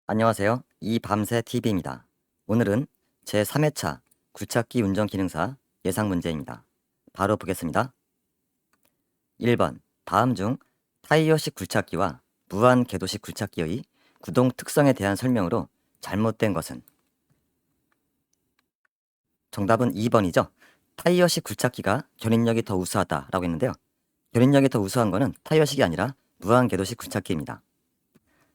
안녕하세요. 이 밤새 TV입니다. 오늘은 제3회차 굴착기 운전 기능사 예상 문제입니다. 바로 보겠습니다. 1번. 다음 중 타이어식 굴착기와 무한 궤도식 굴착기의 구동 특성에 대한 설명으로 잘못된 것은? 정답은 2번이죠. 타이어식 굴착기가 견인력이 더 우수하다라고 했는데요. 견인력이 더 우수한 것은 타이어식이 아니라 무한 궤도식 굴착기입니다.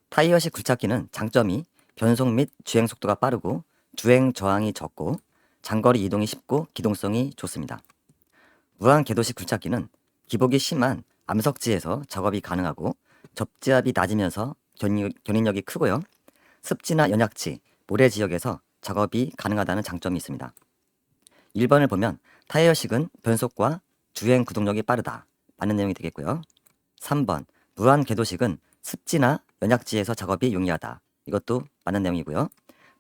타이어식 굴착기는 장점이 변속 및 주행 속도가 빠르고 주행 저항이 적고 장거리 이동이 쉽고 기동성이 좋습니다. 무한 궤도식 굴착기는 기복이 심한 암석지에서 작업이 가능하고 접지압이 낮으면서 견인력이 크고요. 습지나 연약지, 모래 지역에서 작업이 가능하다는 장점이 있습니다. 1번을 보면 타이어식은 변속과 주행 구동력이 빠르다. 맞는 내용이 되겠고요. 3번 무한 궤도식은 습지나 연약지에서 작업이 용이하다. 이것도 맞는 내용이고요.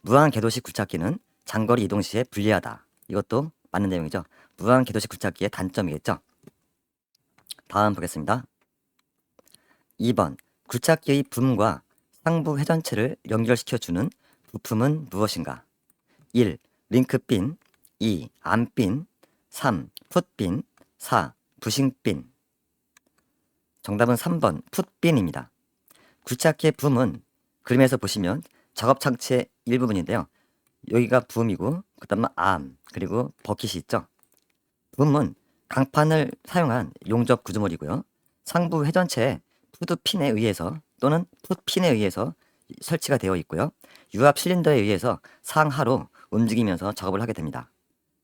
무한 궤도식 굴착기는 장거리 이동 시에 불리하다. 이것도 맞는 내용이죠. 무한 궤도식 굴착기의 단점이겠죠. 다음 보겠습니다. 2번 굴착기의 붐과 상부 회전체를 연결시켜주는 부품은 무엇인가? 1. 링크핀 2. 암핀 3. 풋핀 4. 부싱핀. 정답은 3번 풋핀입니다. 굴착기의 붐은 그림에서 보시면 작업 장치의 일부분인데요. 여기가 붐이고 그다음 암 그리고 버킷이 있죠. 붐은 강판을 사용한 용접 구조물이고요. 상부 회전체에 푸드핀에 의해서 또는 풋핀에 의해서 설치가 되어 있고요. 유압 실린더에 의해서 상하로 움직이면서 작업을 하게 됩니다.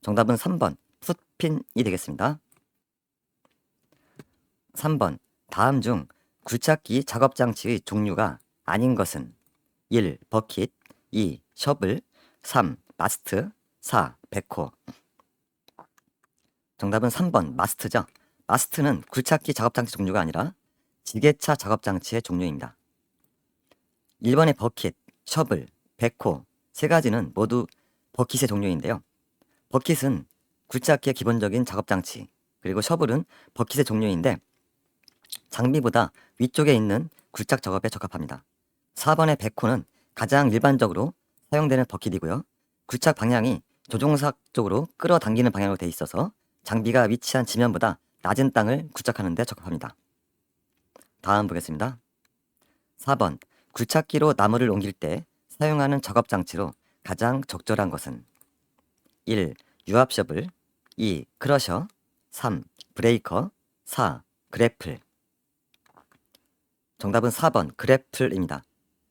정답은 3번 풋핀이 되겠습니다. 3번 다음 중 굴착기 작업 장치의 종류가 아닌 것은 1. 버킷 2. 셔블 3. 마스트 4. 백호. 정답은 3번 마스트죠. 마스트는 굴착기 작업장치 종류가 아니라 지게차 작업장치의 종류입니다. 1번의 버킷, 셔블, 백호 세 가지는 모두 버킷의 종류인데요. 버킷은 굴착기의 기본적인 작업장치, 그리고 셔블은 버킷의 종류인데 장비보다 위쪽에 있는 굴착 작업에 적합합니다. 4번의 백호는 가장 일반적으로 사용되는 버킷이고요. 굴착 방향이 조종사 쪽으로 끌어당기는 방향으로 되어 있어서 장비가 위치한 지면보다 낮은 땅을 굴착하는 데 적합합니다. 다음 보겠습니다. 4번 굴착기로 나무를 옮길 때 사용하는 작업 장치로 가장 적절한 것은 1. 유압 셔블 2. 크러셔 3. 브레이커 4. 그래플. 정답은 4번 그래플입니다.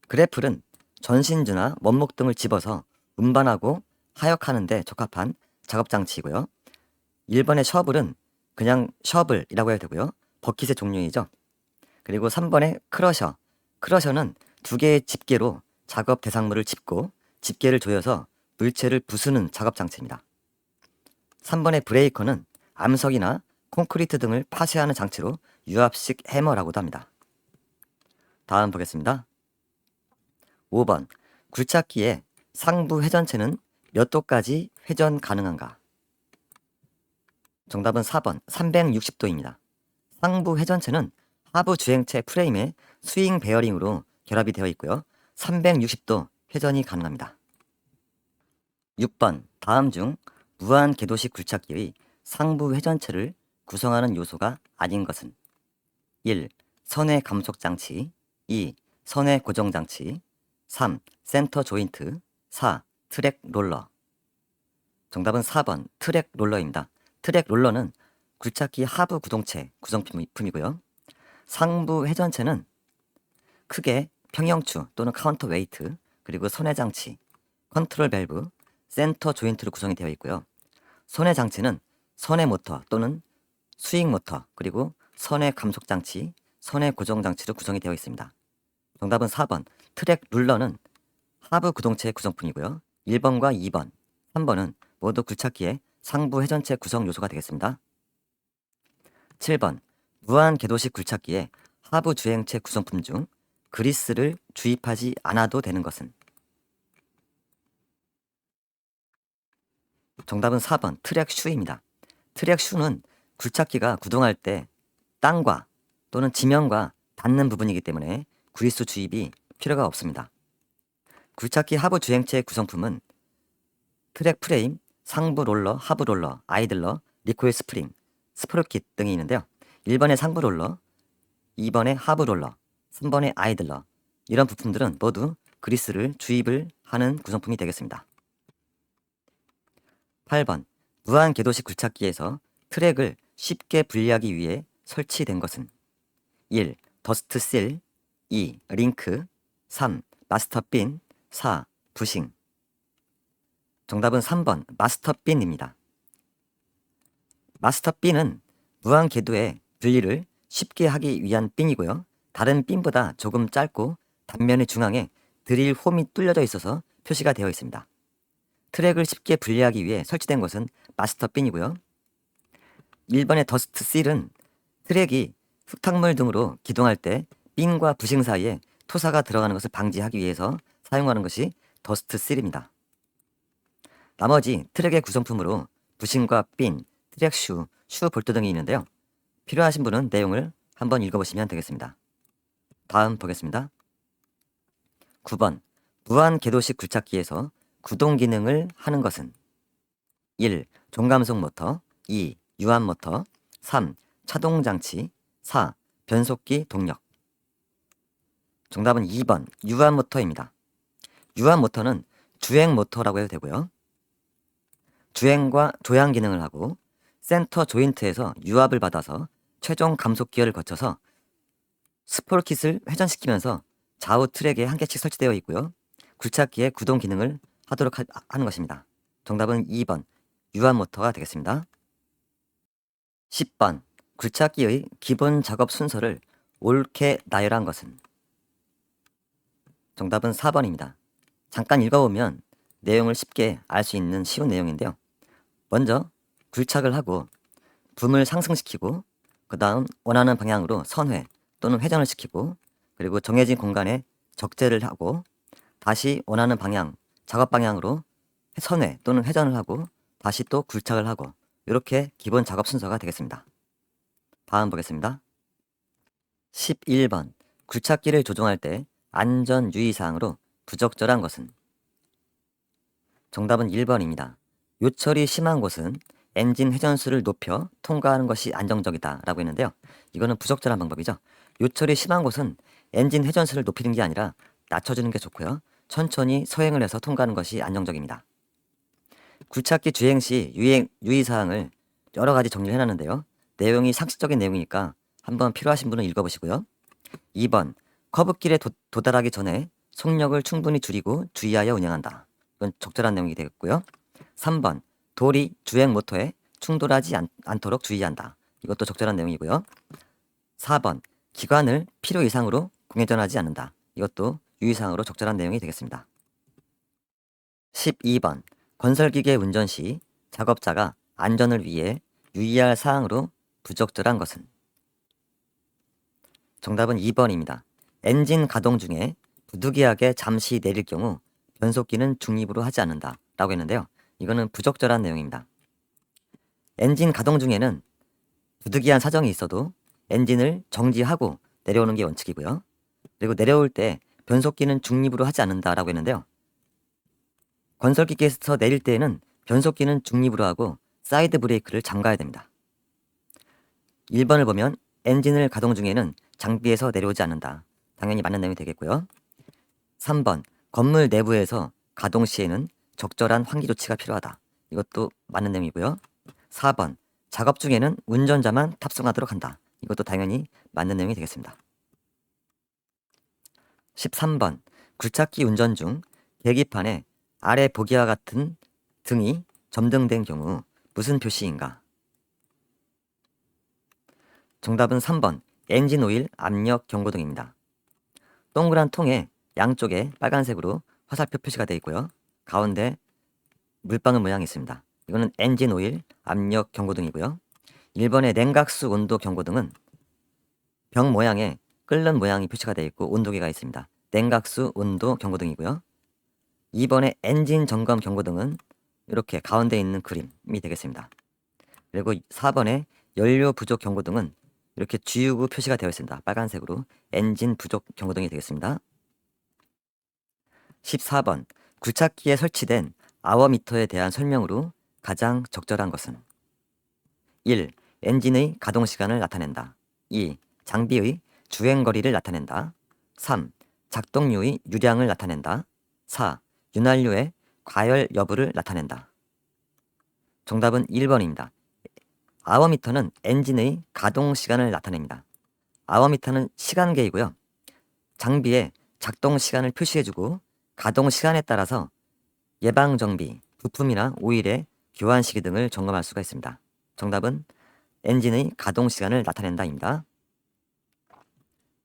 그래플은 전신주나 원목 등을 집어서 운반하고 하역하는 데 적합한 작업 장치이고요. 1번의 셔블은 그냥 셔블이라고 해도 되고요. 버킷의 종류이죠. 그리고 3번의 크러셔. 크러셔는 두 개의 집게로 작업 대상물을 짚고 집게를 조여서 물체를 부수는 작업 장치입니다. 3번의 브레이커는 암석이나 콘크리트 등을 파쇄하는 장치로 유압식 해머라고도 합니다. 다음 보겠습니다. 5번 굴착기의 상부 회전체는 몇 도까지 회전 가능한가? 정답은 4번 360도입니다. 상부 회전체는 하부 주행체 프레임에 스윙 베어링으로 결합이 되어 있고요. 360도 회전이 가능합니다. 6번 다음 중 무한 궤도식 굴착기의 상부 회전체를 구성하는 요소가 아닌 것은 1. 선의 감속 장치 2. 선의 고정 장치 3. 센터 조인트 4. 트랙 롤러. 정답은 4번 트랙 롤러입니다. 트랙 롤러는 굴착기 하부 구동체 구성품이고요. 상부 회전체는 크게 평형추 또는 카운터 웨이트, 그리고 손해 장치, 컨트롤 밸브, 센터 조인트로 구성이 되어 있고요. 손해 장치는 선의 모터 또는 스윙 모터, 그리고 선의 감속 장치, 선의 고정 장치로 구성이 되어 있습니다. 정답은 4번 트랙 룰러는 하부 구동체의 구성품이고요. 1번과 2번, 3번은 모두 굴착기의 상부 회전체 구성 요소가 되겠습니다. 7번 무한 궤도식 굴착기의 하부 주행체 구성품 중 그리스를 주입하지 않아도 되는 것은? 정답은 4번 트랙 슈입니다. 트랙 슈는 굴착기가 구동할 때 땅과 또는 지면과 닿는 부분이기 때문에 그리스 주입이 필요가 없습니다. 굴착기 하부 주행체의 구성품은 트랙 프레임, 상부 롤러, 하부 롤러, 아이들러, 리코일 스프링, 스프로킷 등이 있는데요. 1번의 상부 롤러, 2번의 하부 롤러, 3번의 아이들러, 이런 부품들은 모두 그리스를 주입을 하는 구성품이 되겠습니다. 8번 무한 궤도식 굴착기에서 트랙을 쉽게 분리하기 위해 설치된 것은 1. 더스트 실, 2. 링크, 3. 마스터 핀, 4. 부싱. 정답은 3번 마스터 핀입니다. 마스터 핀은 무한 궤도의 분리를 쉽게 하기 위한 핀이고요. 다른 핀보다 조금 짧고 단면의 중앙에 드릴 홈이 뚫려져 있어서 표시가 되어 있습니다. 트랙을 쉽게 분리하기 위해 설치된 것은 마스터 핀이고요. 1번의 더스트 실은 트랙이 흙탕물 등으로 기동할 때 핀과 부싱 사이에 토사가 들어가는 것을 방지하기 위해서 사용하는 것이 더스트 실입니다. 나머지 트랙의 구성품으로 부싱과 핀, 트랙 슈, 슈 볼트 등이 있는데요. 필요하신 분은 내용을 한번 읽어보시면 되겠습니다. 다음 보겠습니다. 9번 무한 궤도식 굴착기에서 구동 기능을 하는 것은 1. 종감속 모터, 2. 유압 모터, 3. 차동 장치, 4. 변속기 동력. 정답은 2번 유압 모터입니다. 유압 모터는 주행 모터라고 해도 되고요. 주행과 조향 기능을 하고 센터 조인트에서 유압을 받아서 최종 감속 기어를 거쳐서 스포kit을 회전시키면서 좌우 트랙에 한 개씩 설치되어 있고요. 굴착기의 구동 기능을 하도록 하는 것입니다. 정답은 2번 유압 모터가 되겠습니다. 10번 굴착기의 기본 작업 순서를 옳게 나열한 것은 정답은 4번입니다. 잠깐 읽어보면 내용을 쉽게 알 수 있는 쉬운 내용인데요. 먼저 굴착을 하고 붐을 상승시키고 그 다음 원하는 방향으로 선회 또는 회전을 시키고 그리고 정해진 공간에 적재를 하고 다시 원하는 방향, 작업 방향으로 선회 또는 회전을 하고 다시 또 굴착을 하고 이렇게 기본 작업 순서가 되겠습니다. 다음 보겠습니다. 11번 굴착기를 조종할 때 안전 유의사항으로 부적절한 것은 정답은 1번입니다. 요철이 심한 곳은 엔진 회전수를 높여 통과하는 것이 안정적이다 라고 했는데요. 이거는 부적절한 방법이죠. 요철이 심한 곳은 엔진 회전수를 높이는 게 아니라 낮춰주는 게 좋고요. 천천히 서행을 해서 통과하는 것이 안정적입니다. 굴착기 주행 시 유의사항을 여러 가지 정리를 해놨는데요. 내용이 상식적인 내용이니까 한번 필요하신 분은 읽어보시고요. 2번 커브길에 도달하기 전에 속력을 충분히 줄이고 주의하여 운행한다. 이건 적절한 내용이 되겠고요. 3번 돌이 주행 모터에 충돌하지 않도록 주의한다. 이것도 적절한 내용이고요. 4번 기관을 필요 이상으로 공회전하지 않는다. 이것도 유의사항으로 적절한 내용이 되겠습니다. 12번 건설기계 운전 시 작업자가 안전을 위해 유의할 사항으로 부적절한 것은 정답은 2번입니다. 엔진 가동 중에 부득이하게 잠시 내릴 경우 변속기는 중립으로 하지 않는다 라고 했는데요. 이거는 부적절한 내용입니다. 엔진 가동 중에는 부득이한 사정이 있어도 엔진을 정지하고 내려오는 게 원칙이고요. 그리고 내려올 때 변속기는 중립으로 하지 않는다 라고 했는데요. 건설기계에서 내릴 때에는 변속기는 중립으로 하고 사이드 브레이크를 잠가야 됩니다. 1번을 보면 엔진을 가동 중에는 장비에서 내려오지 않는다. 당연히 맞는 내용이 되겠고요. 3번 건물 내부에서 가동 시에는 적절한 환기 조치가 필요하다. 이것도 맞는 내용이고요. 4번 작업 중에는 운전자만 탑승하도록 한다. 이것도 당연히 맞는 내용이 되겠습니다. 13번 굴착기 운전 중 계기판에 아래 보기와 같은 등이 점등된 경우 무슨 표시인가? 정답은 3번 엔진 오일 압력 경고등입니다. 동그란 통에 양쪽에 빨간색으로 화살표 표시가 되어 있고요. 가운데 물방울 모양이 있습니다. 이거는 엔진 오일 압력 경고등이고요. 1번의 냉각수 온도 경고등은 병 모양에 끓는 모양이 표시가 되어 있고 온도계가 있습니다. 냉각수 온도 경고등이고요. 2번의 엔진 점검 경고등은 이렇게 가운데 있는 그림이 되겠습니다. 그리고 4번의 연료 부족 경고등은 이렇게 지우고 표시가 되어 있습니다. 빨간색으로 엔진 부족 경고등이 되겠습니다. 14번. 굴착기에 설치된 아워미터에 대한 설명으로 가장 적절한 것은 1. 엔진의 가동 시간을 나타낸다. 2. 장비의 주행거리를 나타낸다. 3. 작동류의 유량을 나타낸다. 4. 윤활유의 과열 여부를 나타낸다. 정답은 1번입니다. 아워미터는 엔진의 가동 시간을 나타냅니다. 아워미터는 시간계이고요. 장비의 작동 시간을 표시해주고 가동 시간에 따라서 예방정비, 부품이나 오일의 교환 시기 등을 점검할 수가 있습니다. 정답은 엔진의 가동 시간을 나타낸다입니다.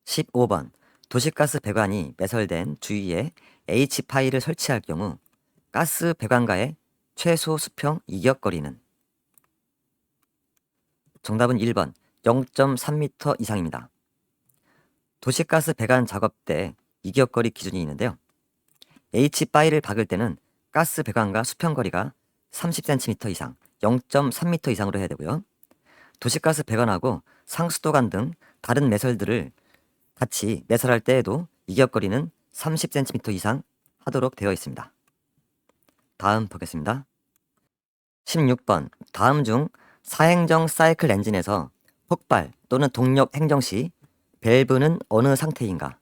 15번. 도시가스 배관이 매설된 주위에 H 파일을 설치할 경우 가스 배관과의 최소 수평 이격거리는 정답은 1번 0.3m 이상입니다. 도시가스 배관 작업 때 이격거리 기준이 있는데요. H파일을 박을 때는 가스 배관과 수평거리가 30cm 이상, 0.3m 이상으로 해야 되고요. 도시가스 배관하고 상수도관 등 다른 매설들을 같이 매설할 때에도 이격거리는 30cm 이상 하도록 되어 있습니다. 다음 보겠습니다. 16번. 다음 중 사행정 사이클 엔진에서 폭발 또는 동력 행정 시 밸브는 어느 상태인가?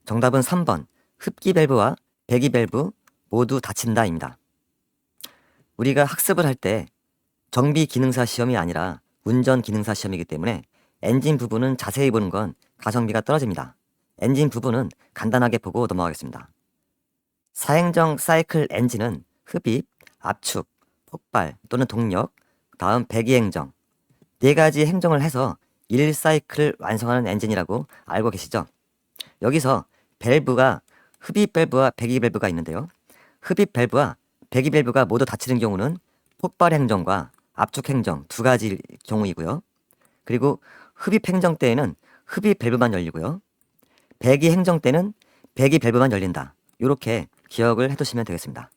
정답은 3번. 흡기 밸브와 배기 밸브 모두 닫힌다입니다. 우리가 학습을 할 때 정비 기능사 시험이 아니라 운전 기능사 시험이기 때문에 엔진 부분은 자세히 보는 건 가성비가 떨어집니다. 엔진 부분은 간단하게 보고 넘어가겠습니다. 사행정 사이클 엔진은 흡입, 압축, 폭발 또는 동력, 다음 배기 행정 4가지 행정을 해서 1사이클 완성하는 엔진이라고 알고 계시죠? 여기서 밸브가 흡입 밸브와 배기 밸브가 있는데요. 흡입 밸브와 배기 밸브가 모두 닫히는 경우는 폭발 행정과 압축 행정 2가지 경우이고요. 그리고 흡입 행정 때에는 흡입 밸브만 열리고요. 배기 행정 때는 배기 밸브만 열린다. 이렇게 기억을 해두시면 되겠습니다.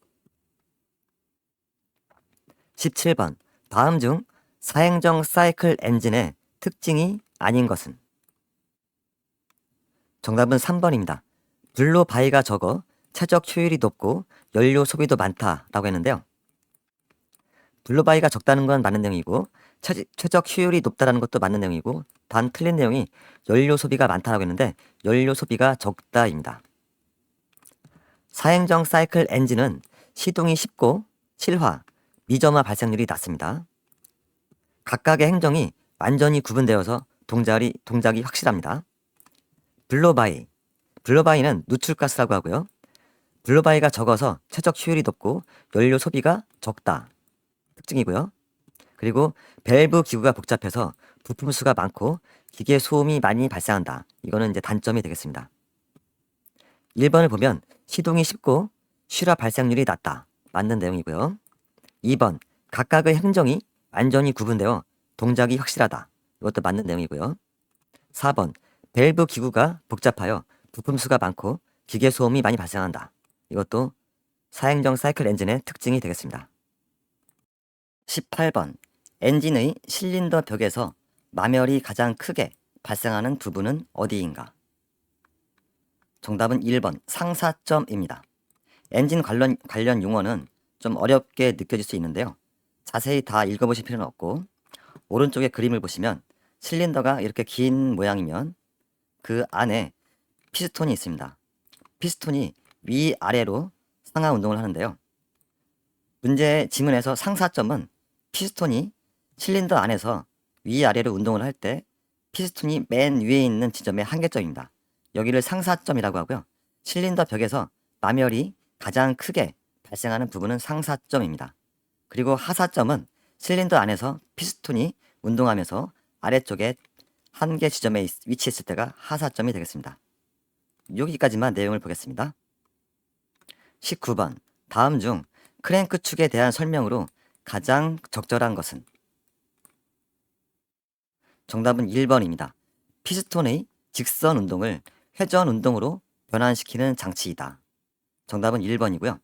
17번. 다음 중 사행정 사이클 엔진의 특징이 아닌 것은? 정답은 3번입니다. 블로 바이가 적어 최적 효율이 높고 연료 소비도 많다라고 했는데요. 블로 바이가 적다는 건 맞는 내용이고 최적 효율이 높다는 것도 맞는 내용이고 단 틀린 내용이 연료 소비가 많다라고 했는데 연료 소비가 적다입니다. 사행정 사이클 엔진은 시동이 쉽고 실화, 미점화 발생률이 낮습니다. 각각의 행정이 완전히 구분되어서 동작이 확실합니다. 블로바이는 누출가스라고 하고요. 블로바이가 적어서 최적 효율이 높고 연료 소비가 적다. 특징이고요. 그리고 밸브 기구가 복잡해서 부품 수가 많고 기계 소음이 많이 발생한다. 이거는 이제 단점이 되겠습니다. 1번을 보면 시동이 쉽고 실화 발생률이 낮다. 맞는 내용이고요. 2번 각각의 행정이 완전히 구분되어 동작이 확실하다. 이것도 맞는 내용이고요. 4번 밸브 기구가 복잡하여 부품 수가 많고 기계 소음이 많이 발생한다. 이것도 사행정 사이클 엔진의 특징이 되겠습니다. 18번 엔진의 실린더 벽에서 마멸이 가장 크게 발생하는 부분은 어디인가? 정답은 1번 상사점입니다. 엔진 관련 용어는 좀 어렵게 느껴질 수 있는데요. 자세히 다 읽어보실 필요는 없고 오른쪽에 그림을 보시면 실린더가 이렇게 긴 모양이면 그 안에 피스톤이 있습니다. 피스톤이 위아래로 상하 운동을 하는데요. 문제 지문에서 상사점은 피스톤이 실린더 안에서 위아래로 운동을 할 때 피스톤이 맨 위에 있는 지점의 한계점입니다. 여기를 상사점이라고 하고요. 실린더 벽에서 마멸이 가장 크게 발생하는 부분은 상사점입니다. 그리고 하사점은 실린더 안에서 피스톤이 운동하면서 아래쪽에 한계 지점에 위치했을 때가 하사점이 되겠습니다. 여기까지만 내용을 보겠습니다. 19번 다음 중 크랭크 축에 대한 설명으로 가장 적절한 것은? 정답은 1번입니다. 피스톤의 직선 운동을 회전 운동으로 변환시키는 장치이다. 정답은 1번이고요.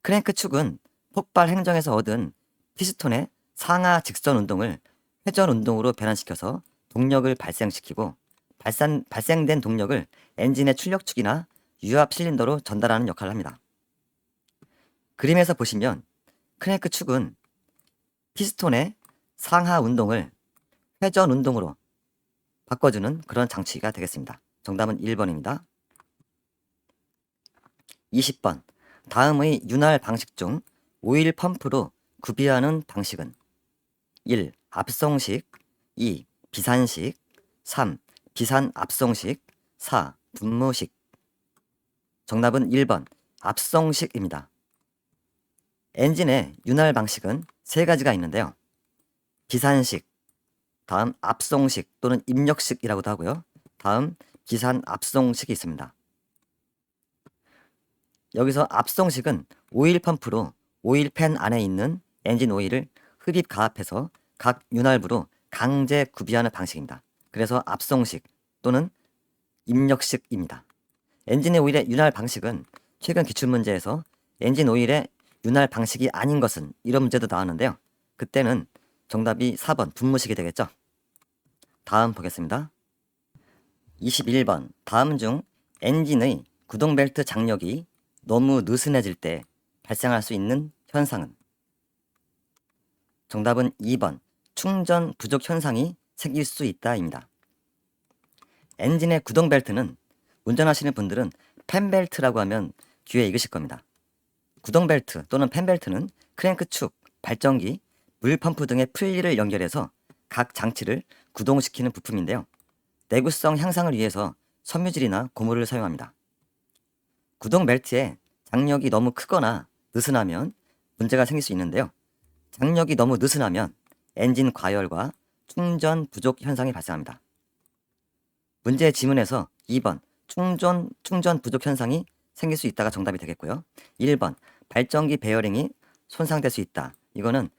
크랭크 축은 폭발 행정에서 얻은 피스톤의 상하 직선 운동을 회전 운동으로 변환시켜서 동력을 발생시키고 발생된 동력을 엔진의 출력축이나 유압 실린더로 전달하는 역할을 합니다. 그림에서 보시면 크랭크 축은 피스톤의 상하 운동을 회전 운동으로 바꿔주는 그런 장치가 되겠습니다. 정답은 1번입니다. 20번. 다음의 윤활 방식 중 오일 펌프로 구비하는 방식은 1. 압송식 2. 비산식 3. 비산 압송식 4. 분무식. 정답은 1번 압송식입니다. 엔진의 윤활 방식은 세 가지가 있는데요. 비산식, 다음 압송식 또는 입력식이라고도 하고요. 다음 비산 압송식이 있습니다. 여기서 압송식은 오일 펌프로 오일팬 안에 있는 엔진 오일을 흡입 가압해서 각 윤활부로 강제 구비하는 방식입니다. 그래서 압송식 또는 입력식입니다. 엔진의 오일의 윤활 방식은 최근 기출문제에서 엔진 오일의 윤활 방식이 아닌 것은 이런 문제도 나왔는데요. 그때는 정답이 4번 분무식이 되겠죠. 다음 보겠습니다. 21번. 다음 중 엔진의 구동벨트 장력이 너무 느슨해질 때 발생할 수 있는 현상은? 정답은 2번 충전 부족 현상이 생길 수 있다입니다. 엔진의 구동벨트는 운전하시는 분들은 펜벨트라고 하면 귀에 익으실 겁니다. 구동벨트 또는 펜벨트는 크랭크축, 발전기, 물펌프 등의 풀리를 연결해서 각 장치를 구동시키는 부품인데요. 내구성 향상을 위해서 섬유질이나 고무를 사용합니다. 구동벨트에 장력이 너무 크거나 느슨하면 문제가 생길 수 있는데요. 장력이 너무 느슨하면 엔진 과열과 충전 부족 현상이 발생합니다. 문제의 지문에서 2번 충전 부족 현상이 생길 수 있다가 정답이 되겠고요. 1번 발전기 베어링이 손상될 수 있다. 이거는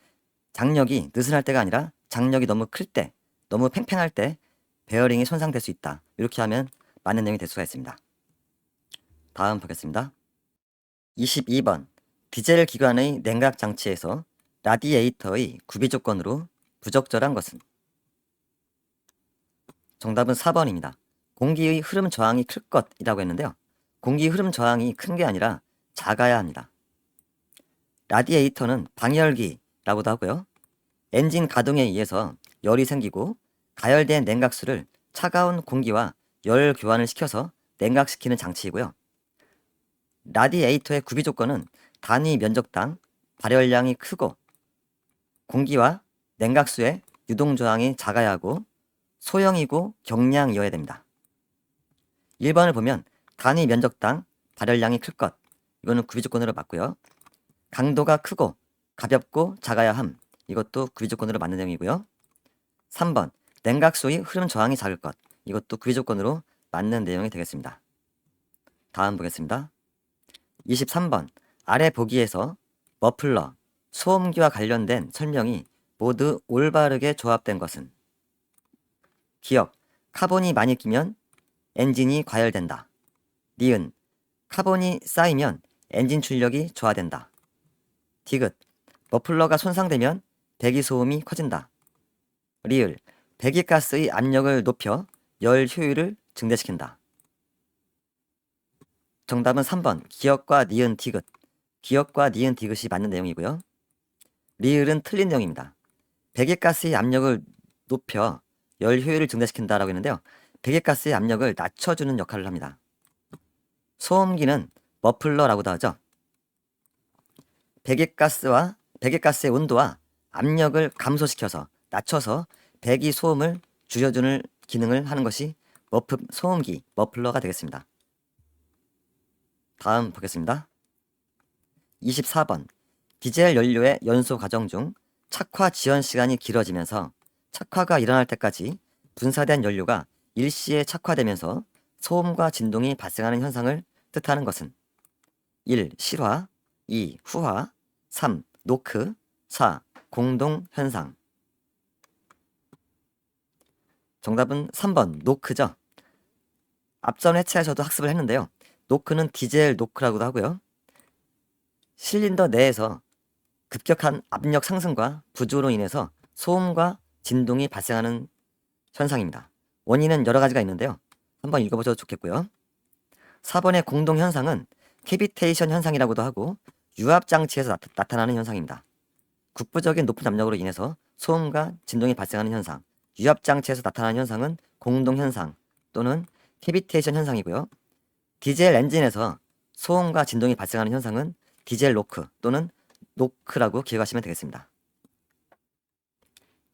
장력이 느슨할 때가 아니라 장력이 너무 클 때, 너무 팽팽할 때 베어링이 손상될 수 있다. 이렇게 하면 맞는 내용이 될 수가 있습니다. 다음 보겠습니다. 22번 디젤 기관의 냉각 장치에서 라디에이터의 구비 조건으로 부적절한 것은? 정답은 4번입니다. 공기의 흐름 저항이 클 것이라고 했는데요. 공기 흐름 저항이 큰 게 아니라 작아야 합니다. 라디에이터는 방열기라고도 하고요. 엔진 가동에 의해서 열이 생기고 가열된 냉각수를 차가운 공기와 열 교환을 시켜서 냉각시키는 장치이고요. 라디에이터의 구비 조건은 단위 면적당 발열량이 크고 공기와 냉각수의 유동 저항이 작아야 하고 소형이고 경량이어야 됩니다. 1번을 보면 단위 면적당 발열량이 클 것. 이거는 구비 조건으로 맞고요. 강도가 크고 가볍고 작아야 함. 이것도 구비 조건으로 맞는 내용이고요. 3번 냉각수의 흐름 저항이 작을 것. 이것도 구비 조건으로 맞는 내용이 되겠습니다. 다음 보겠습니다. 23번 아래 보기에서 머플러, 소음기와 관련된 설명이 모두 올바르게 조합된 것은? 기억, 카본이 많이 끼면 엔진이 과열된다. 니은, 카본이 쌓이면 엔진 출력이 저하된다. 디귿, 머플러가 손상되면 배기소음이 커진다. 리을, 배기가스의 압력을 높여 열 효율을 증대시킨다. 정답은 3번 기역과 니은 디귿. 기역과 니은 디귿이 맞는 내용이고요. 리을은 틀린 내용입니다. 배기가스의 압력을 높여 열 효율을 증대시킨다라고 했는데요. 배기가스의 압력을 낮춰주는 역할을 합니다. 소음기는 머플러라고도 하죠. 배기가스의 온도와 압력을 감소시켜서 낮춰서 배기 소음을 줄여주는 기능을 하는 것이 소음기, 머플러가 되겠습니다. 다음 보겠습니다. 24번 디젤 연료의 연소 과정 중 착화 지연 시간이 길어지면서 착화가 일어날 때까지 분사된 연료가 일시에 착화되면서 소음과 진동이 발생하는 현상을 뜻하는 것은? 1. 실화 2. 후화 3. 노크 4. 공동 현상. 정답은 3번 노크죠. 앞전 회차에서도 학습을 했는데요. 노크는 디젤 노크라고도 하고요. 실린더 내에서 급격한 압력 상승과 부조로 인해서 소음과 진동이 발생하는 현상입니다. 원인은 여러 가지가 있는데요. 한번 읽어보셔도 좋겠고요. 4번의 공동현상은 캐비테이션 현상이라고도 하고 유압장치에서 나타나는 현상입니다. 국부적인 높은 압력으로 인해서 소음과 진동이 발생하는 현상, 유압장치에서 나타나는 현상은 공동현상 또는 캐비테이션 현상이고요. 디젤 엔진에서 소음과 진동이 발생하는 현상은 디젤 노크 또는 노크라고 기억하시면 되겠습니다.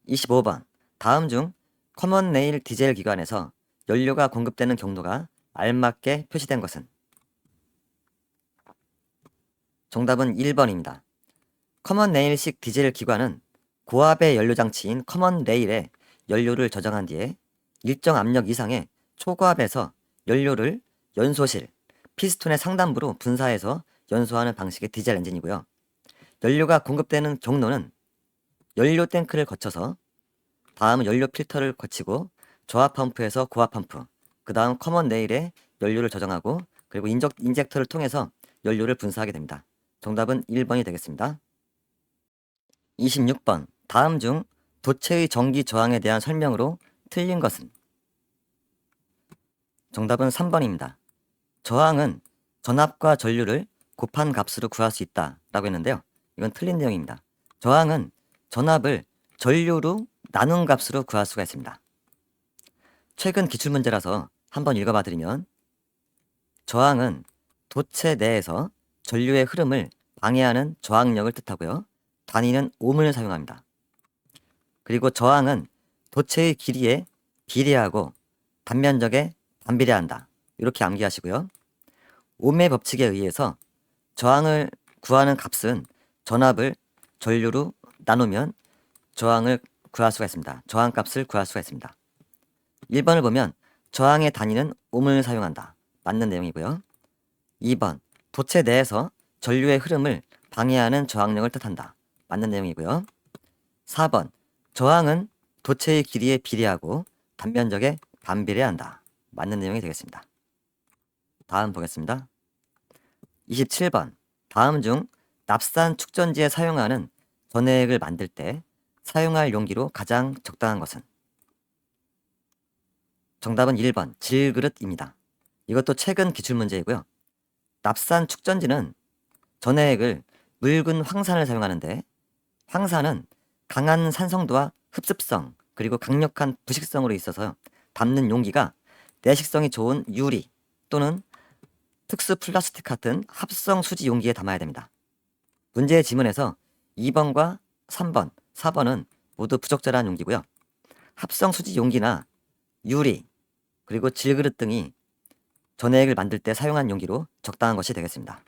25번 다음 중 커먼 레일 디젤 기관에서 연료가 공급되는 경로가 알맞게 표시된 것은? 정답은 1번입니다. 커먼 레일식 디젤 기관은 고압의 연료 장치인 커먼 레일에 연료를 저장한 뒤에 일정 압력 이상의 초고압에서 연료를 연소실, 피스톤의 상단부로 분사해서 연소하는 방식의 디젤 엔진이고요. 연료가 공급되는 경로는 연료 탱크를 거쳐서 다음은 연료 필터를 거치고 저압 펌프에서 고압 펌프, 그 다음 커먼 레일에 연료를 저장하고 그리고 인젝터를 통해서 연료를 분사하게 됩니다. 정답은 1번이 되겠습니다. 26번 다음 중 도체의 전기 저항에 대한 설명으로 틀린 것은? 정답은 3번입니다. 저항은 전압과 전류를 곱한 값으로 구할 수 있다 라고 했는데요. 이건 틀린 내용입니다. 저항은 전압을 전류로 나눈 값으로 구할 수가 있습니다. 최근 기출문제라서 한번 읽어봐 드리면 저항은 도체 내에서 전류의 흐름을 방해하는 저항력을 뜻하고요. 단위는 옴을 사용합니다. 그리고 저항은 도체의 길이에 비례하고 단면적에 반비례한다. 이렇게 암기하시고요. 옴의 법칙에 의해서 저항을 구하는 값은 전압을 전류로 나누면 저항을 구할 수가 있습니다. 저항값을 구할 수가 있습니다. 1번을 보면 저항의 단위는 옴을 사용한다. 맞는 내용이고요. 2번 도체 내에서 전류의 흐름을 방해하는 저항력을 뜻한다. 맞는 내용이고요. 4번 저항은 도체의 길이에 비례하고 단면적에 반비례한다. 맞는 내용이 되겠습니다. 다음 보겠습니다. 27번 다음 중 납산 축전지에 사용하는 전해액을 만들 때 사용할 용기로 가장 적당한 것은? 정답은 1번 질그릇입니다. 이것도 최근 기출문제이고요. 납산 축전지는 전해액을 묽은 황산을 사용하는데 황산은 강한 산성도와 흡습성 그리고 강력한 부식성으로 있어서 담는 용기가 내식성이 좋은 유리 또는 특수 플라스틱 같은 합성 수지 용기에 담아야 됩니다. 문제의 지문에서 2번과 3번, 4번은 모두 부적절한 용기고요. 합성 수지 용기나 유리 그리고 질그릇 등이 전해액을 만들 때 사용한 용기로 적당한 것이 되겠습니다.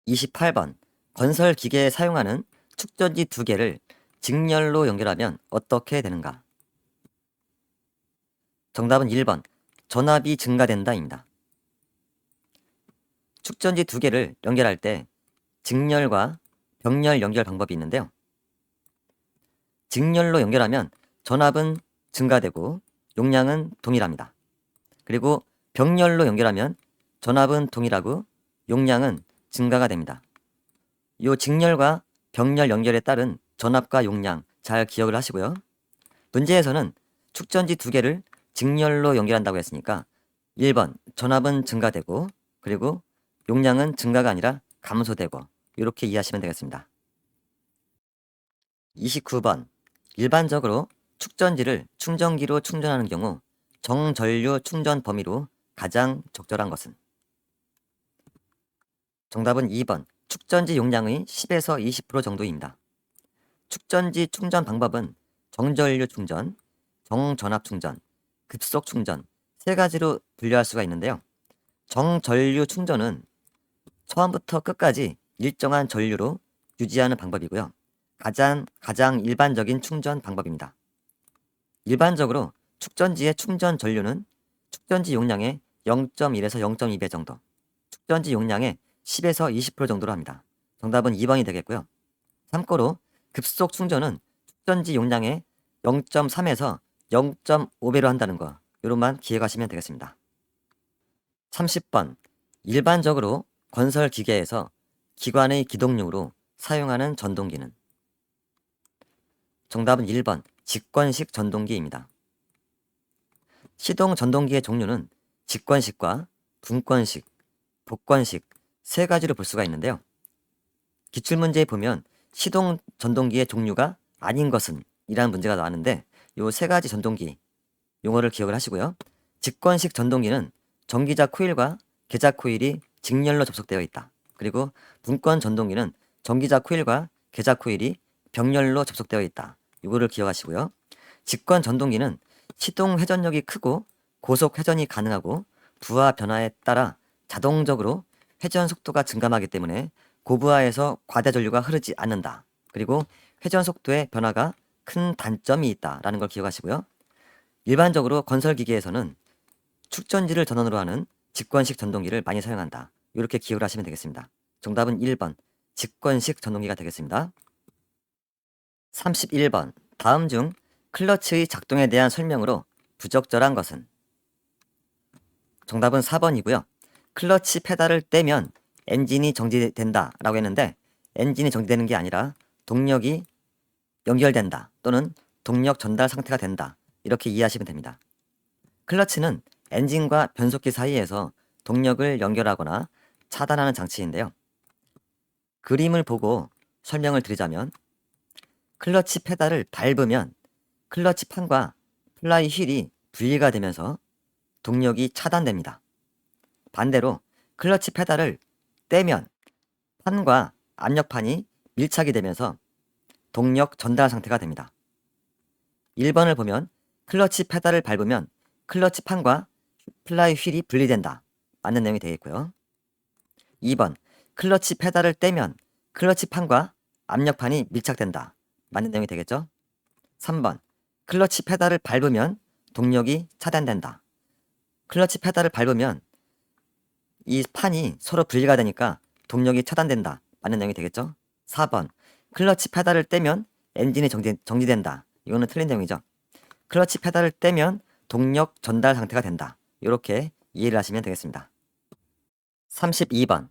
28번 건설 기계에 사용하는 축전지 2개를 직렬로 연결하면 어떻게 되는가? 정답은 1번 전압이 증가된다입니다. 축전지 2개를 연결할 때 직렬과 병렬 연결 방법이 있는데요. 직렬로 연결하면 전압은 증가되고 용량은 동일합니다. 그리고 병렬로 연결하면 전압은 동일하고 용량은 증가가 됩니다. 이 직렬과 병렬 연결에 따른 전압과 용량 잘 기억을 하시고요. 문제에서는 축전지 2개를 직렬로 연결한다고 했으니까 1번 전압은 증가되고 그리고 용량은 증가가 아니라 감소되고 이렇게 이해하시면 되겠습니다. 29번 일반적으로 축전지를 충전기로 충전하는 경우 정전류 충전 범위로 가장 적절한 것은? 정답은 2번 축전지 용량의 10에서 20% 정도입니다. 축전지 충전 방법은 정전류 충전, 정전압 충전, 급속 충전 세 가지로 분류할 수가 있는데요. 정전류 충전은 처음부터 끝까지 일정한 전류로 유지하는 방법이고요. 가장 일반적인 충전 방법입니다. 일반적으로 축전지의 충전 전류는 축전지 용량의 0.1에서 0.2배 정도, 축전지 용량의 10에서 20% 정도로 합니다. 정답은 2번이 되겠고요. 참고로 급속 충전은 축전지 용량의 0.3에서 0.5배로 한다는 거, 요런만 기억하시면 되겠습니다. 30번 일반적으로 건설 기계에서 기관의 기동용으로 사용하는 전동기는? 정답은 1번 직권식 전동기입니다. 시동 전동기의 종류는 직권식과 분권식, 복권식 세 가지로 볼 수가 있는데요. 기출문제에 보면 시동 전동기의 종류가 아닌 것은 이라는 문제가 나왔는데 요 세 가지 전동기 용어를 기억을 하시고요. 직권식 전동기는 전기자 코일과 계자 코일이 직렬로 접속되어 있다. 그리고 분권 전동기는 전기자 코일과 계자 코일이 병렬로 접속되어 있다. 이거를 기억하시고요. 직권 전동기는 시동 회전력이 크고 고속 회전이 가능하고 부하 변화에 따라 자동적으로 회전 속도가 증감하기 때문에 고부하에서 과대 전류가 흐르지 않는다. 그리고 회전 속도의 변화가 큰 단점이 있다라는 걸 기억하시고요. 일반적으로 건설기계에서는 축전지를 전원으로 하는 직권식 전동기를 많이 사용한다. 이렇게 기억을 하시면 되겠습니다. 정답은 1번 직권식 전동기가 되겠습니다. 31번 다음 중 클러치의 작동에 대한 설명으로 부적절한 것은? 정답은 4번이고요. 클러치 페달을 떼면 엔진이 정지된다 라고 했는데 엔진이 정지되는 게 아니라 동력이 연결된다 또는 동력 전달 상태가 된다 이렇게 이해하시면 됩니다. 클러치는 엔진과 변속기 사이에서 동력을 연결하거나 차단하는 장치인데요. 그림을 보고 설명을 드리자면 클러치 페달을 밟으면 클러치 판과 플라이 휠이 분리가 되면서 동력이 차단됩니다. 반대로 클러치 페달을 떼면 판과 압력판이 밀착이 되면서 동력 전달 상태가 됩니다. 1번을 보면 클러치 페달을 밟으면 클러치 판과 플라이 휠이 분리된다. 맞는 내용이 되겠고요. 2번 클러치 페달을 떼면 클러치 판과 압력판이 밀착된다. 맞는 내용이 되겠죠. 3번 클러치 페달을 밟으면 동력이 차단된다. 클러치 페달을 밟으면 이 판이 서로 분리가 되니까 동력이 차단된다. 맞는 내용이 되겠죠. 4번 클러치 페달을 떼면 엔진이 정지된다. 이거는 틀린 내용이죠. 클러치 페달을 떼면 동력 전달 상태가 된다. 이렇게 이해를 하시면 되겠습니다. 32번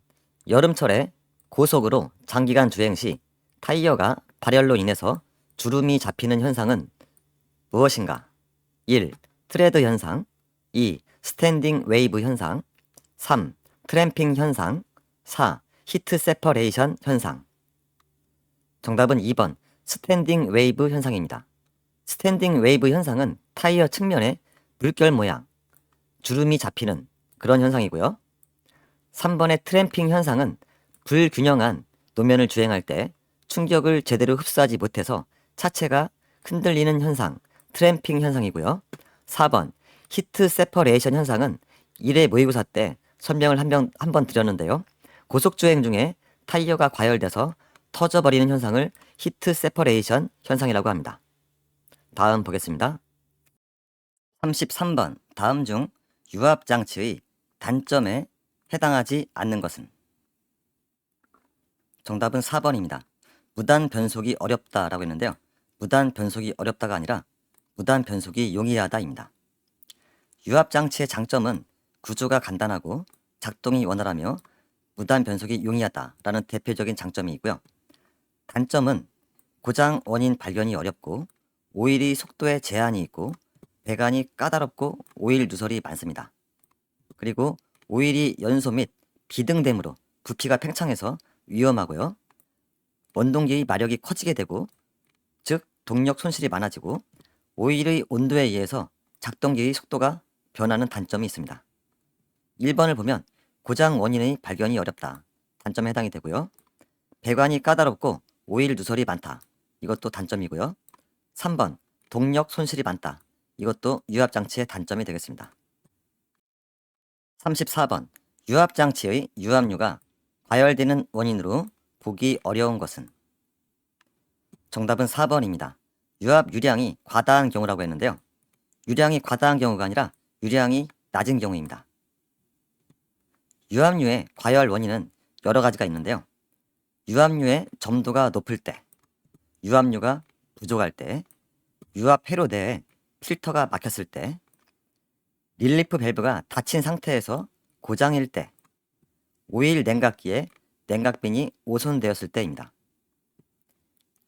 여름철에 고속으로 장기간 주행 시 타이어가 발열로 인해서 주름이 잡히는 현상은 무엇인가? 1. 트레드 현상 2. 스탠딩 웨이브 현상 3. 트램핑 현상 4. 히트 세퍼레이션 현상 정답은 2번 스탠딩 웨이브 현상입니다. 스탠딩 웨이브 현상은 타이어 측면에 물결 모양, 주름이 잡히는 그런 현상이고요. 3번의 트램핑 현상은 불균형한 노면을 주행할 때 충격을 제대로 흡수하지 못해서 차체가 흔들리는 현상, 트램핑 현상이고요. 4번 히트 세퍼레이션 현상은 1회 모의고사 때 설명을 한 번 드렸는데요. 고속주행 중에 타이어가 과열돼서 터져버리는 현상을 히트 세퍼레이션 현상이라고 합니다. 다음 보겠습니다. 33번 다음 중 유압장치의 단점에 해당하지 않는 것은? 정답은 4번입니다. 무단 변속이 어렵다라고 했는데요. 무단 변속이 어렵다가 아니라 무단 변속이 용이하다입니다. 유압장치의 장점은 구조가 간단하고 작동이 원활하며 무단 변속이 용이하다라는 대표적인 장점이 있고요. 단점은 고장 원인 발견이 어렵고 오일이 속도에 제한이 있고 배관이 까다롭고 오일 누설이 많습니다. 그리고 오일이 연소 및 비등됨으로 부피가 팽창해서 위험하고요. 원동기의 마력이 커지게 되고 즉 동력 손실이 많아지고 오일의 온도에 의해서 작동기의 속도가 변하는 단점이 있습니다. 1번을 보면 고장 원인의 발견이 어렵다. 단점에 해당이 되고요. 배관이 까다롭고 오일 누설이 많다. 이것도 단점이고요. 3번 동력 손실이 많다. 이것도 유압장치의 단점이 되겠습니다. 34번 유압장치의 유압류가 과열되는 원인으로 보기 어려운 것은? 정답은 4번입니다. 유압 유량이 과다한 경우라고 했는데요. 유량이 과다한 경우가 아니라 유량이 낮은 경우입니다. 유압류의 과열 원인은 여러 가지가 있는데요. 유압류의 점도가 높을 때, 유압류가 부족할 때, 유압 회로대에 필터가 막혔을 때, 릴리프 밸브가 닫힌 상태에서 고장일 때, 오일 냉각기에 냉각빈이 오손되었을 때입니다.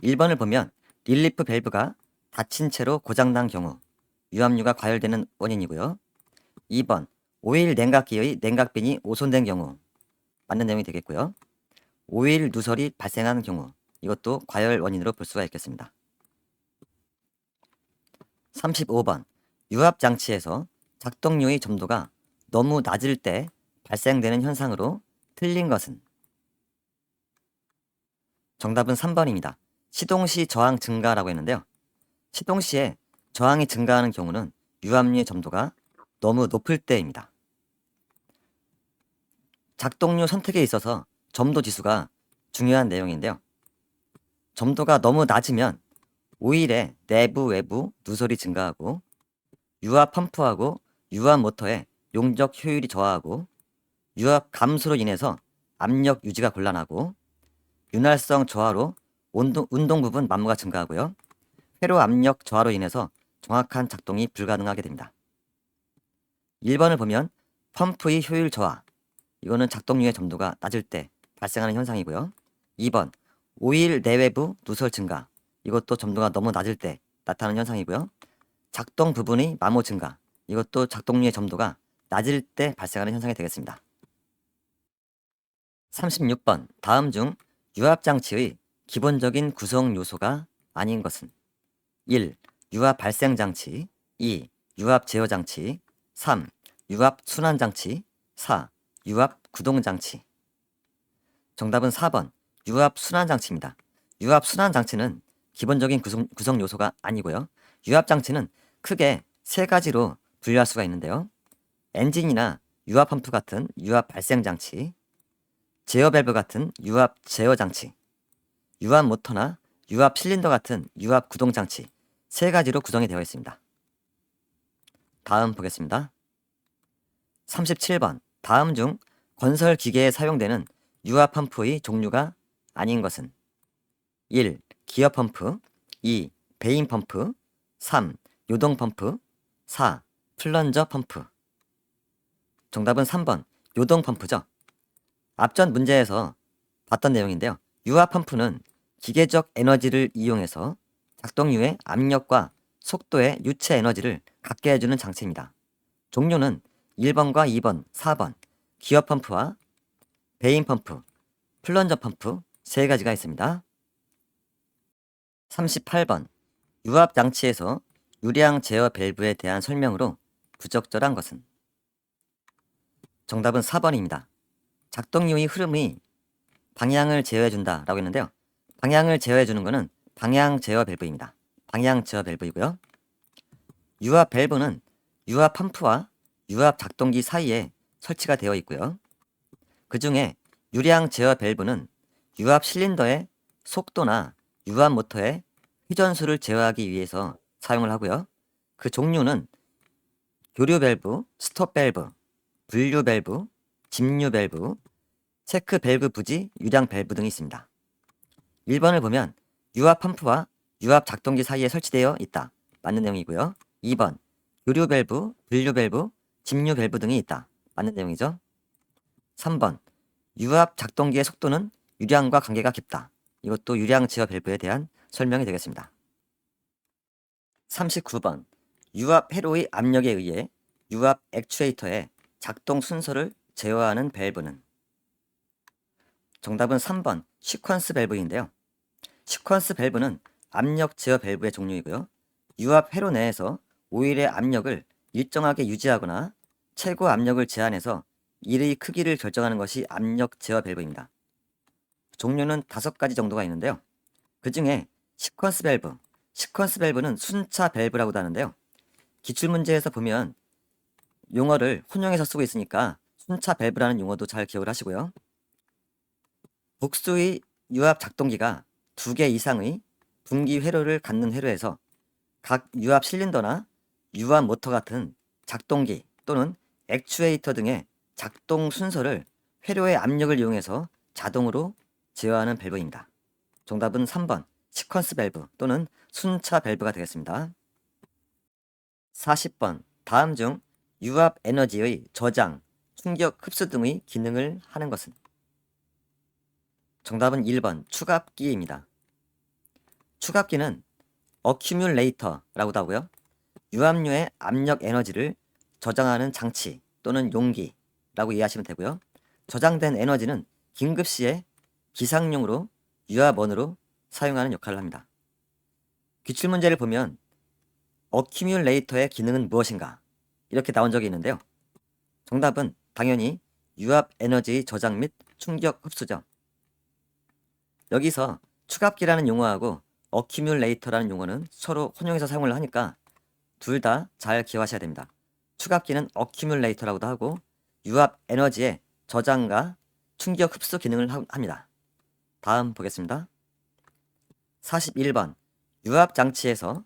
1번을 보면 릴리프 밸브가 닫힌 채로 고장난 경우 유압류가 과열되는 원인이고요. 2번 오일 냉각기의 냉각빈이 오손된 경우 맞는 내용이 되겠고요. 오일 누설이 발생하는 경우 이것도 과열 원인으로 볼 수가 있겠습니다. 35번 유압장치에서 작동료의 점도가 너무 낮을 때 발생되는 현상으로 틀린 것은? 정답은 3번입니다. 시동시 저항 증가라고 했는데요. 시동시에 저항이 증가하는 경우는 유압류의 점도가 너무 높을 때입니다. 작동료 선택에 있어서 점도 지수가 중요한 내용인데요. 점도가 너무 낮으면 오일의 내부 외부 누설이 증가하고 유압 펌프하고 유압 모터의 용적 효율이 저하하고 유압 감소로 인해서 압력 유지가 곤란하고 윤활성 저하로 운동 부분 만무가 증가하고요. 회로 압력 저하로 인해서 정확한 작동이 불가능하게 됩니다. 1번을 보면 펌프의 효율 저하, 이거는 작동류의 점도가 낮을 때 발생하는 현상이고요. 2번 오일 내외부 누설 증가, 이것도 점도가 너무 낮을 때 나타나는 현상이고요. 작동 부분의 마모 증가, 이것도 작동류의 점도가 낮을 때 발생하는 현상이 되겠습니다. 36번 다음 중 유압장치의 기본적인 구성 요소가 아닌 것은? 1. 유압 발생장치 2. 유압 제어장치 3. 유압 순환장치 4. 유압 구동장치. 정답은 4번 유압 순환장치입니다. 유압 순환장치는 기본적인 구성 요소가 아니고요. 유압장치는 크게 세 가지로 분류할 수가 있는데요. 엔진이나 유압 펌프 같은 유압 발생장치, 제어 밸브 같은 유압 제어 장치, 유압 모터나 유압 실린더 같은 유압 구동 장치 세 가지로 구성이 되어 있습니다. 다음 보겠습니다. 37번 다음 중 건설 기계에 사용되는 유압 펌프의 종류가 아닌 것은? 1. 기어 펌프 2. 베인 펌프 3. 요동 펌프 4. 플런저 펌프. 정답은 3번 요동 펌프죠. 앞전 문제에서 봤던 내용인데요. 유압 펌프는 기계적 에너지를 이용해서 작동류의 압력과 속도의 유체 에너지를 갖게 해주는 장치입니다. 종류는 1번과 2번, 4번 기어 펌프와 베인 펌프, 플런저 펌프 세 가지가 있습니다. 38번 유압 장치에서 유량 제어 밸브에 대한 설명으로 부적절한 것은? 정답은 4번입니다. 작동류의 흐름이 방향을 제어해준다 라고 했는데요. 방향을 제어해주는 것은 방향 제어 밸브입니다. 방향 제어 밸브이고요. 유압 밸브는 유압 펌프와 유압 작동기 사이에 설치가 되어 있고요. 그 중에 유량 제어 밸브는 유압 실린더의 속도나 유압 모터의 회전수를 제어하기 위해서 사용을 하고요. 그 종류는 교류 밸브, 스톱 밸브, 분류 밸브, 집류 밸브, 체크 밸브 부지, 유량 밸브 등이 있습니다. 1번을 보면 유압 펌프와 유압 작동기 사이에 설치되어 있다. 맞는 내용이고요. 2번 교류 밸브, 분류 밸브, 집류 밸브 등이 있다. 맞는 내용이죠. 3번 유압 작동기의 속도는 유량과 관계가 깊다. 이것도 유량 제어 밸브에 대한 설명이 되겠습니다. 39번 유압 회로의 압력에 의해 유압 액추에이터의 작동 순서를 제어하는 밸브는? 정답은 3번 시퀀스 밸브인데요. 시퀀스 밸브는 압력 제어 밸브의 종류이고요. 유압 회로 내에서 오일의 압력을 일정하게 유지하거나 최고 압력을 제한해서 이의 크기를 결정하는 것이 압력 제어 밸브입니다. 종류는 5가지 정도가 있는데요. 그 중에 시퀀스 밸브, 시퀀스 밸브는 순차 밸브라고도 하는데요. 기출문제에서 보면 용어를 혼용해서 쓰고 있으니까 순차 밸브라는 용어도 잘 기억을 하시고요. 복수의 유압 작동기가 2개 이상의 분기 회로를 갖는 회로에서 각 유압 실린더나 유압 모터 같은 작동기 또는 액추에이터 등의 작동 순서를 회로의 압력을 이용해서 자동으로 제어하는 밸브입니다. 정답은 3번 시퀀스 밸브 또는 순차 밸브가 되겠습니다. 40번 다음 중 유압 에너지의 저장, 충격 흡수 등의 기능을 하는 것은? 정답은 1번 추갑기입니다. 추갑기는 어큐뮬레이터라고도 하고요. 유압류의 압력 에너지를 저장하는 장치 또는 용기라고 이해하시면 되고요. 저장된 에너지는 긴급시에 기상용으로 유압원으로 사용하는 역할을 합니다. 기출문제를 보면 어큐뮬레이터의 기능은 무엇인가? 이렇게 나온 적이 있는데요. 정답은 당연히 유압 에너지 저장 및 충격 흡수죠. 여기서 추갑기라는 용어하고 어큐뮬레이터라는 용어는 서로 혼용해서 사용을 하니까 둘 다 잘 기억하셔야 됩니다. 추갑기는 어큐뮬레이터라고도 하고 유압 에너지의 저장과 충격 흡수 기능을 합니다. 다음 보겠습니다. 41번 유압 장치에서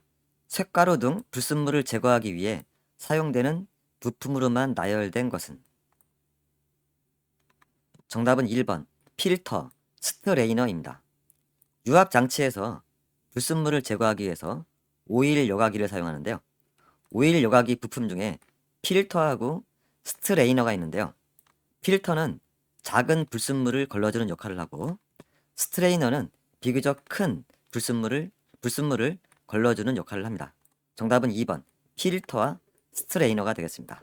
쇳가루 등 불순물을 제거하기 위해 사용되는 부품으로만 나열된 것은? 정답은 1번 필터, 스트레이너입니다. 유압 장치에서 불순물을 제거하기 위해서 오일 여과기를 사용하는데요. 오일 여과기 부품 중에 필터하고 스트레이너가 있는데요. 필터는 작은 불순물을 걸러주는 역할을 하고 스트레이너는 비교적 큰 불순물을 걸러주는 역할을 합니다. 정답은 2번 필터와 스트레이너가 되겠습니다.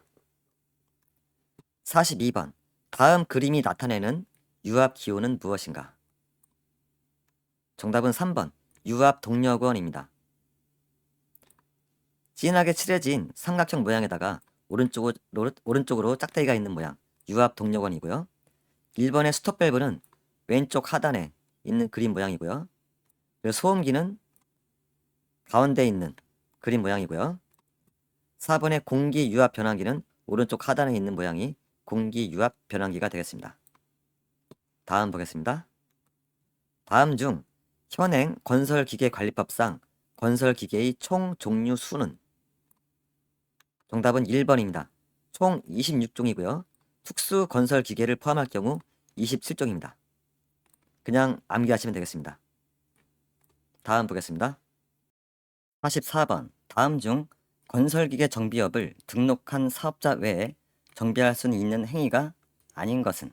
42번 다음 그림이 나타내는 유압 기호는 무엇인가? 정답은 3번 유압 동력원입니다. 진하게 칠해진 삼각형 모양에다가 오른쪽으로 짝대기가 있는 모양 유압 동력원이고요. 1번의 스톱 밸브는 왼쪽 하단에 있는 그림 모양이고요. 그리고 소음기는 가운데 있는 그림 모양이고요. 4번의 공기 유압 변환기는 오른쪽 하단에 있는 모양이 공기 유압 변환기가 되겠습니다. 다음 보겠습니다. 다음 중 현행 건설기계 관리법상 건설기계의 총 종류 수는? 정답은 1번입니다. 총 26종이고요. 특수 건설기계를 포함할 경우 27종입니다. 그냥 암기하시면 되겠습니다. 다음 보겠습니다. 44번 다음 중 건설기계 정비업을 등록한 사업자 외에 정비할 수 있는 행위가 아닌 것은?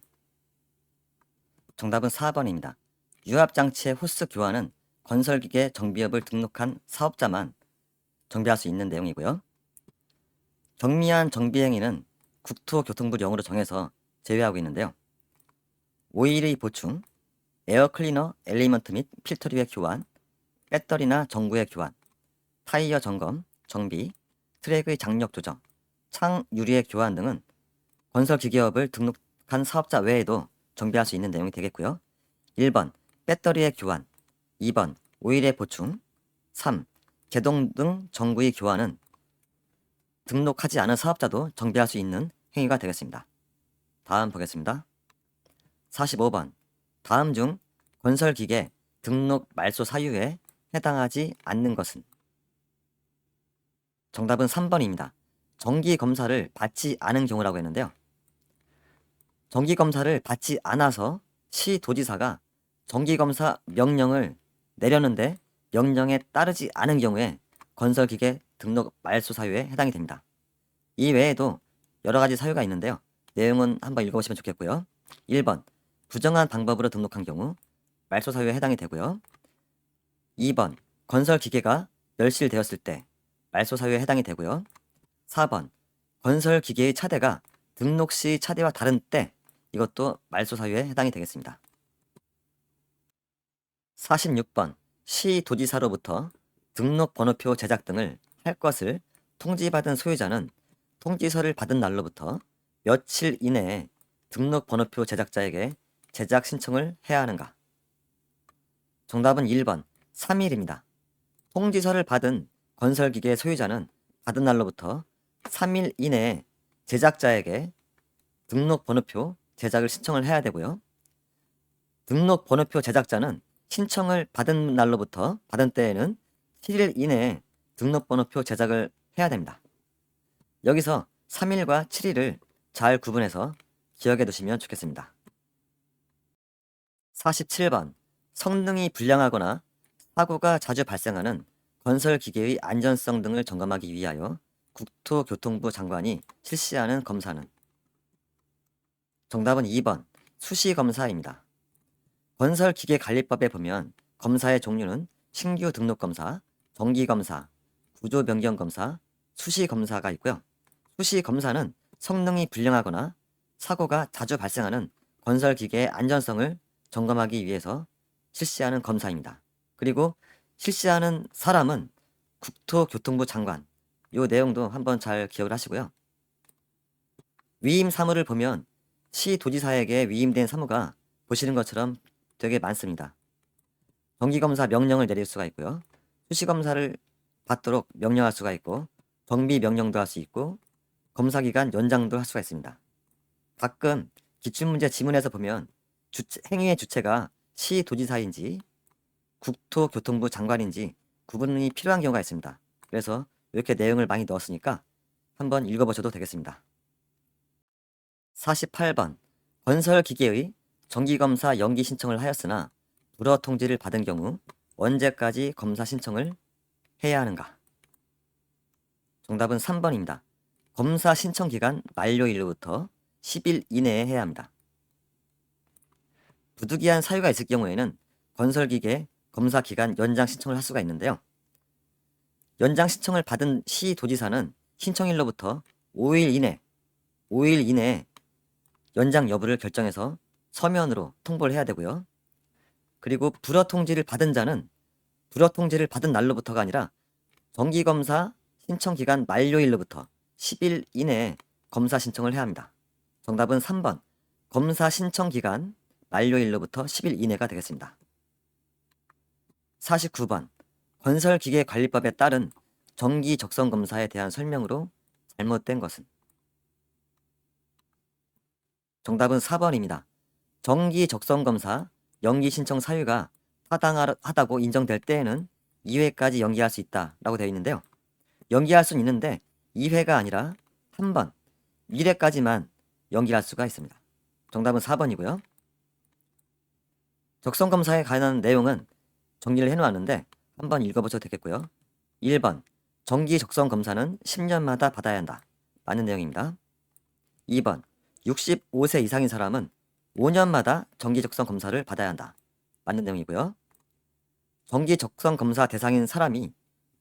정답은 4번입니다. 유압장치의 호스 교환은 건설기계 정비업을 등록한 사업자만 정비할 수 있는 내용이고요. 경미한 정비 행위는 국토교통부령으로 정해서 제외하고 있는데요. 오일의 보충, 에어클리너 엘리먼트 및 필터류의 교환, 배터리나 전구의 교환, 타이어 점검, 정비, 트랙의 장력 조정, 창 유리의 교환 등은 건설기계업을 등록한 사업자 외에도 정비할 수 있는 내용이 되겠고요. 1번 배터리의 교환, 2번 오일의 보충, 3. 제동 등 전구의 교환은 등록하지 않은 사업자도 정비할 수 있는 행위가 되겠습니다. 다음 보겠습니다. 45번 다음 중 건설기계 등록 말소 사유에 해당하지 않는 것은? 정답은 3번입니다. 정기검사를 받지 않은 경우라고 했는데요. 정기검사를 받지 않아서 시도지사가 정기검사 명령을 내렸는데 명령에 따르지 않은 경우에 건설기계 등록 말소 사유에 해당이 됩니다. 이 외에도 여러 가지 사유가 있는데요. 내용은 한번 읽어보시면 좋겠고요. 1번 부정한 방법으로 등록한 경우 말소 사유에 해당이 되고요. 2번 건설기계가 멸실되었을 때 말소 사유에 해당이 되고요. 4번 건설기계의 차대가 등록 시 차대와 다른 때 이것도 말소 사유에 해당이 되겠습니다. 46번 시도지사로부터 등록번호표 제작 등을 할 것을 통지받은 소유자는 통지서를 받은 날로부터 며칠 이내에 등록번호표 제작자에게 제작 신청을 해야 하는가? 정답은 1번 3일입니다. 통지서를 받은 건설기계 소유자는 받은 날로부터 3일 이내에 제작자에게 등록번호표 제작을 신청을 해야 되고요. 등록번호표 제작자는 신청을 받은 날로부터 받은 때에는 7일 이내에 등록번호표 제작을 해야 됩니다. 여기서 3일과 7일을 잘 구분해서 기억해 두시면 좋겠습니다. 47번 성능이 불량하거나 사고가 자주 발생하는 건설기계의 안전성 등을 점검하기 위하여 국토교통부 장관이 실시하는 검사는? 정답은 2번 수시검사입니다. 건설기계관리법에 보면 검사의 종류는 신규 등록검사, 정기검사, 구조변경검사, 수시검사가 있고요. 수시검사는 성능이 불량하거나 사고가 자주 발생하는 건설기계의 안전성을 점검하기 위해서 실시하는 검사입니다. 그리고 실시하는 사람은 국토교통부 장관. 이 내용도 한번 잘 기억을 하시고요. 위임 사무를 보면 시도지사에게 위임된 사무가 보시는 것처럼 되게 많습니다. 정기검사 명령을 내릴 수가 있고요. 수시검사를 받도록 명령할 수가 있고, 정비 명령도 할 수 있고, 검사기간 연장도 할 수가 있습니다. 가끔 기출문제 지문에서 보면 행위의 주체가 시도지사인지 국토교통부 장관인지 구분이 필요한 경우가 있습니다. 그래서 이렇게 내용을 많이 넣었으니까 한번 읽어보셔도 되겠습니다. 48번 건설기계의 정기검사 연기 신청을 하였으나 불허 통지를 받은 경우 언제까지 검사 신청을 해야 하는가? 정답은 3번입니다. 검사 신청 기간 만료일로부터 10일 이내에 해야 합니다. 부득이한 사유가 있을 경우에는 건설기계 검사 기간 연장 신청을 할 수가 있는데요. 연장 신청을 받은 시도지사는 신청일로부터 5일 이내에 연장 여부를 결정해서 서면으로 통보를 해야 되고요. 그리고 불허 통지를 받은 자는 불허 통지를 받은 날로부터가 아니라 정기검사 신청 기간 만료일로부터 10일 이내에 검사 신청을 해야 합니다. 정답은 3번. 검사 신청 기간 만료일로부터 10일 이내가 되겠습니다. 49번. 건설기계관리법에 따른 정기 적성 검사에 대한 설명으로 잘못된 것은? 정답은 4번입니다. 정기 적성 검사 연기 신청 사유가 타당하다고 인정될 때에는 2회까지 연기할 수 있다라고 되어 있는데요. 연기할 수는 있는데 2회가 아니라 한 번, 1회까지만 연기할 수가 있습니다. 정답은 4번이고요. 적성 검사에 관한 내용은 정리를 해놓았는데 한번 읽어보셔도 되겠고요. 1번, 정기 적성 검사는 10년마다 받아야 한다. 맞는 내용입니다. 2번, 65세 이상인 사람은 5년마다 정기 적성 검사를 받아야 한다. 맞는 내용이고요. 정기 적성 검사 대상인 사람이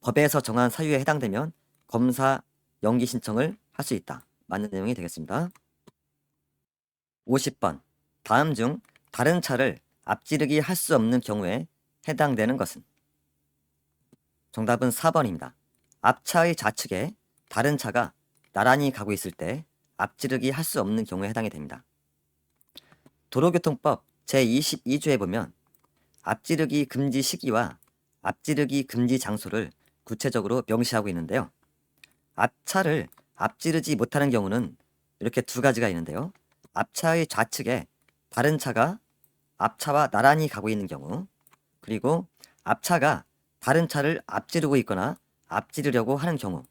법에서 정한 사유에 해당되면 검사 연기 신청을 할 수 있다. 맞는 내용이 되겠습니다. 50번. 다음 중 다른 차를 앞지르기 할 수 없는 경우에 해당되는 것은? 정답은 4번입니다. 앞차의 좌측에 다른 차가 나란히 가고 있을 때 앞지르기 할 수 없는 경우에 해당이 됩니다. 도로교통법 제22조에 보면 앞지르기 금지 시기와 앞지르기 금지 장소를 구체적으로 명시하고 있는데요. 앞차를 앞지르지 못하는 경우는 이렇게 두 가지가 있는데요. 앞차의 좌측에 다른 차가 앞차와 나란히 가고 있는 경우, 그리고 앞차가 다른 차를 앞지르고 있거나 앞지르려고 하는 경우,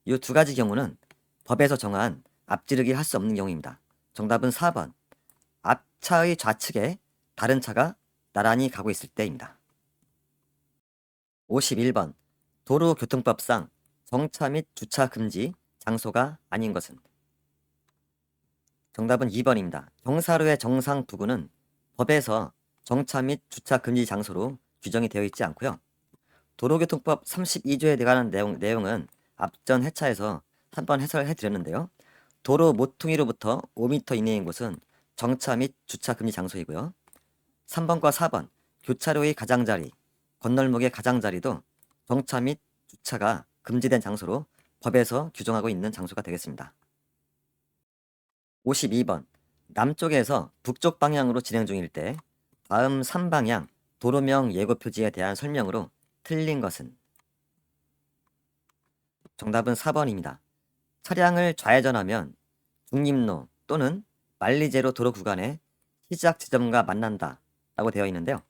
이 두 가지 경우는 법에서 정한 앞지르기 할 수 없는 경우입니다. 정답은 4번. 앞차의 좌측에 다른 차가 나란히 가고 있을 때입니다. 51번. 도로교통법상 정차 및 주차 금지 장소가 아닌 것은? 정답은 2번입니다. 경사로의 정상 부근은 법에서 정차 및 주차 금지 장소로 규정이 되어 있지 않고요. 도로교통법 32조에 관한 내용은 앞전 회차에서 한번 해설해 드렸는데요. 도로 모퉁이로부터 5m 이내인 곳은 정차 및 주차 금지 장소이고요. 3번과 4번 교차로의 가장자리, 건널목의 가장자리도 정차 및 주차가 금지된 장소로 법에서 규정하고 있는 장소가 되겠습니다. 52번 남쪽에서 북쪽 방향으로 진행 중일 때 다음 3방향 도로명 예고 표지에 대한 설명으로 틀린 것은? 정답은 4번입니다. 차량을 좌회전하면 중림로 또는 만리제로 도로 구간에 시작 지점과 만난다 라고 되어 있는데요.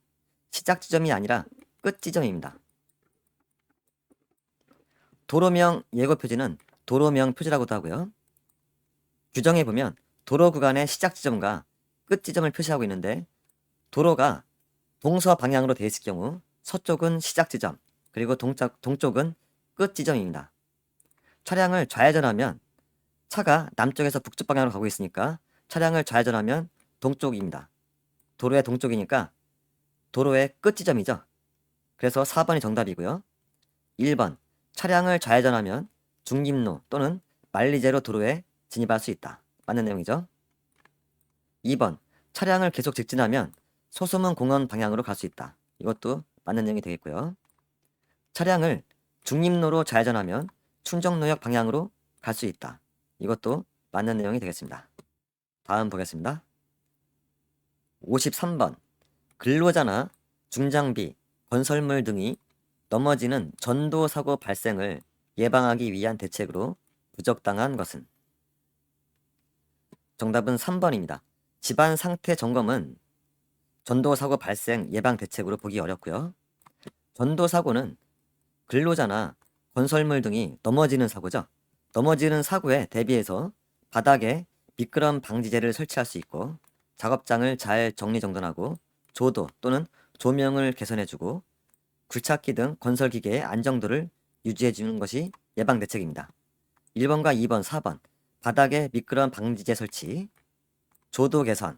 시작 지점이 아니라 끝 지점입니다. 도로명 예고 표지는 도로명 표지라고도 하고요. 규정에 보면 도로 구간의 시작 지점과 끝 지점을 표시하고 있는데 도로가 동서 방향으로 되어 있을 경우 서쪽은 시작 지점, 그리고 동쪽은 끝 지점입니다. 차량을 좌회전하면 차가 남쪽에서 북쪽 방향으로 가고 있으니까 차량을 좌회전하면 동쪽입니다. 도로의 동쪽이니까 도로의 끝 지점이죠. 그래서 4번이 정답이고요. 1번 차량을 좌회전하면 중림로 또는 만리제로 도로의 진입할 수 있다. 맞는 내용이죠. 2번, 차량을 계속 직진하면 소소문 공원 방향으로 갈 수 있다. 이것도 맞는 내용이 되겠고요. 차량을 중립로로 좌회전하면 충정로역 방향으로 갈 수 있다. 이것도 맞는 내용이 되겠습니다. 다음 보겠습니다. 53번, 근로자나 중장비, 건설물 등이 넘어지는 전도사고 발생을 예방하기 위한 대책으로 부적당한 것은? 정답은 3번입니다. 집안 상태 점검은 전도사고 발생 예방 대책으로 보기 어렵고요. 전도사고는 근로자나 건설물 등이 넘어지는 사고죠. 넘어지는 사고에 대비해서 바닥에 미끄럼 방지제를 설치할 수 있고 작업장을 잘 정리정돈하고 조도 또는 조명을 개선해주고 굴착기 등 건설기계의 안정도를 유지해주는 것이 예방대책입니다. 1번과 2번, 4번 바닥에 미끄럼 방지제 설치, 조도 개선,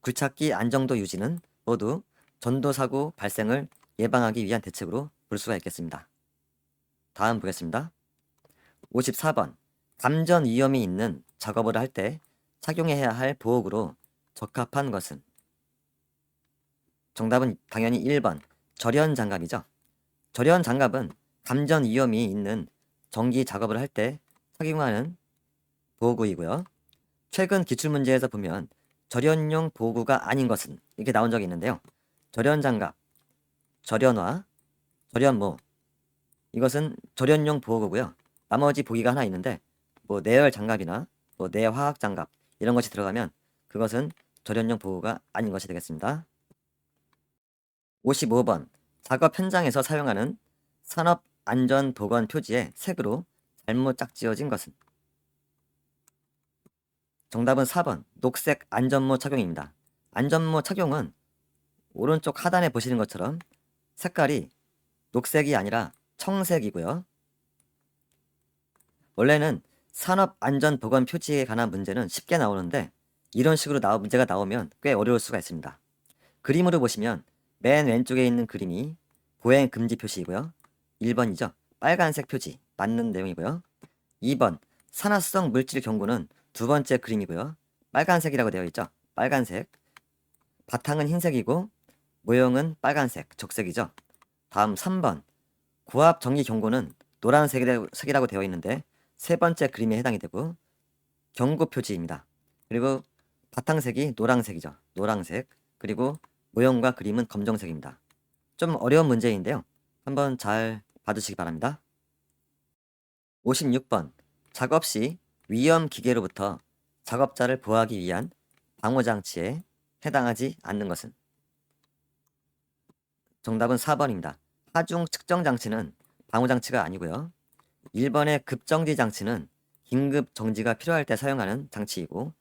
굴착기 안정도 유지는 모두 전도사고 발생을 예방하기 위한 대책으로 볼 수가 있겠습니다. 다음 보겠습니다. 54번 감전 위험이 있는 작업을 할 때 착용해야 할 보호구로 적합한 것은? 정답은 당연히 1번 절연 장갑이죠. 절연 장갑은 감전 위험이 있는 전기 작업을 할 때 착용하는 보호구이고요. 최근 기출문제에서 보면 절연용 보호구가 아닌 것은 이렇게 나온 적이 있는데요. 절연 장갑, 절연화, 절연모 이것은 절연용 보호구고요. 나머지 보기가 하나 있는데 뭐 내열 장갑이나 뭐 내화학 장갑 이런 것이 들어가면 그것은 절연용 보호가 아닌 것이 되겠습니다. 55번 작업 현장에서 사용하는 산업안전보건 표지에 색으로 잘못 짝지어진 것은? 정답은 4번 녹색 안전모 착용입니다. 안전모 착용은 오른쪽 하단에 보시는 것처럼 색깔이 녹색이 아니라 청색이고요. 원래는 산업안전보건 표지에 관한 문제는 쉽게 나오는데 이런 식으로 문제가 나오면 꽤 어려울 수가 있습니다. 그림으로 보시면 맨 왼쪽에 있는 그림이 보행 금지 표시이고요. 1번이죠. 빨간색 표지 맞는 내용이고요. 2번 산화성 물질 경고는 두 번째 그림이고요. 빨간색이라고 되어 있죠. 빨간색. 바탕은 흰색이고 모형은 빨간색, 적색이죠. 다음 3번 고압 전기 경고는 노란색이라고 되어 있는데 세 번째 그림에 해당이 되고 경고 표지입니다. 그리고 바탕색이 노란색이죠. 노란색. 그리고 모형과 그림은 검정색입니다. 좀 어려운 문제인데요. 한번 잘 봐주시기 바랍니다. 56번 작업 시 위험 기계로부터 작업자를 보호하기 위한 방호장치에 해당하지 않는 것은? 정답은 4번입니다. 하중 측정 장치는 방호장치가 아니고요. 1번의 급정지 장치는 긴급 정지가 필요할 때 사용하는 장치이고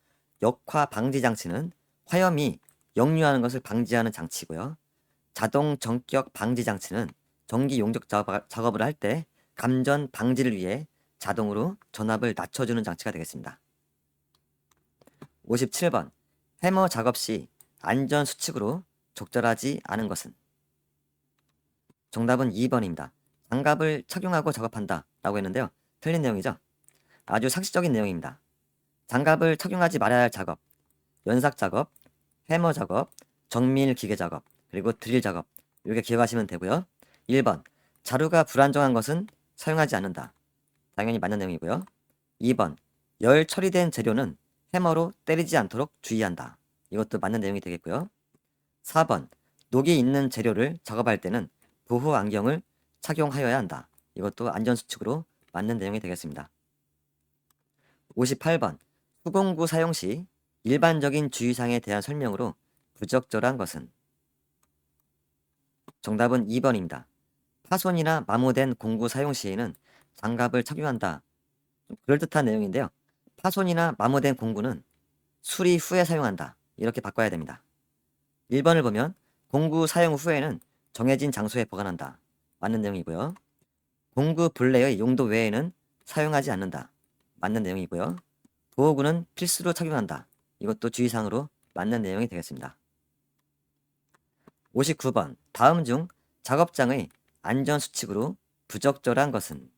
역화 방지 장치는 화염이 역류하는 것을 방지하는 장치고요. 자동 전격 방지 장치는 전기 용접 작업을 할 때 감전 방지를 위해 자동으로 전압을 낮춰주는 장치가 되겠습니다. 57번 해머 작업 시 안전 수칙으로 적절하지 않은 것은? 정답은 2번입니다. 장갑을 착용하고 작업한다 라고 했는데요. 틀린 내용이죠. 아주 상식적인 내용입니다. 장갑을 착용하지 말아야 할 작업, 연삭 작업, 해머 작업, 정밀 기계 작업, 그리고 드릴 작업 이렇게 기억하시면 되고요. 1번 자루가 불안정한 것은 사용하지 않는다. 당연히 맞는 내용이고요. 2번 열 처리된 재료는 해머로 때리지 않도록 주의한다. 이것도 맞는 내용이 되겠고요. 4번 녹이 있는 재료를 작업할 때는 보호 안경을 착용하여야 한다. 이것도 안전수칙으로 맞는 내용이 되겠습니다. 58번 수공구 사용 시 일반적인 주의사항에 대한 설명으로 부적절한 것은? 정답은 2번입니다. 파손이나 마모된 공구 사용 시에는 장갑을 착용한다. 좀 그럴듯한 내용인데요. 파손이나 마모된 공구는 수리 후에 사용한다. 이렇게 바꿔야 됩니다. 1번을 보면 공구 사용 후에는 정해진 장소에 보관한다. 맞는 내용이고요. 공구 분래의 용도 외에는 사용하지 않는다. 맞는 내용이고요. 보호구는 필수로 착용한다. 이것도 주의사항으로 맞는 내용이 되겠습니다. 59번 다음 중 작업장의 안전수칙으로 부적절한 것은?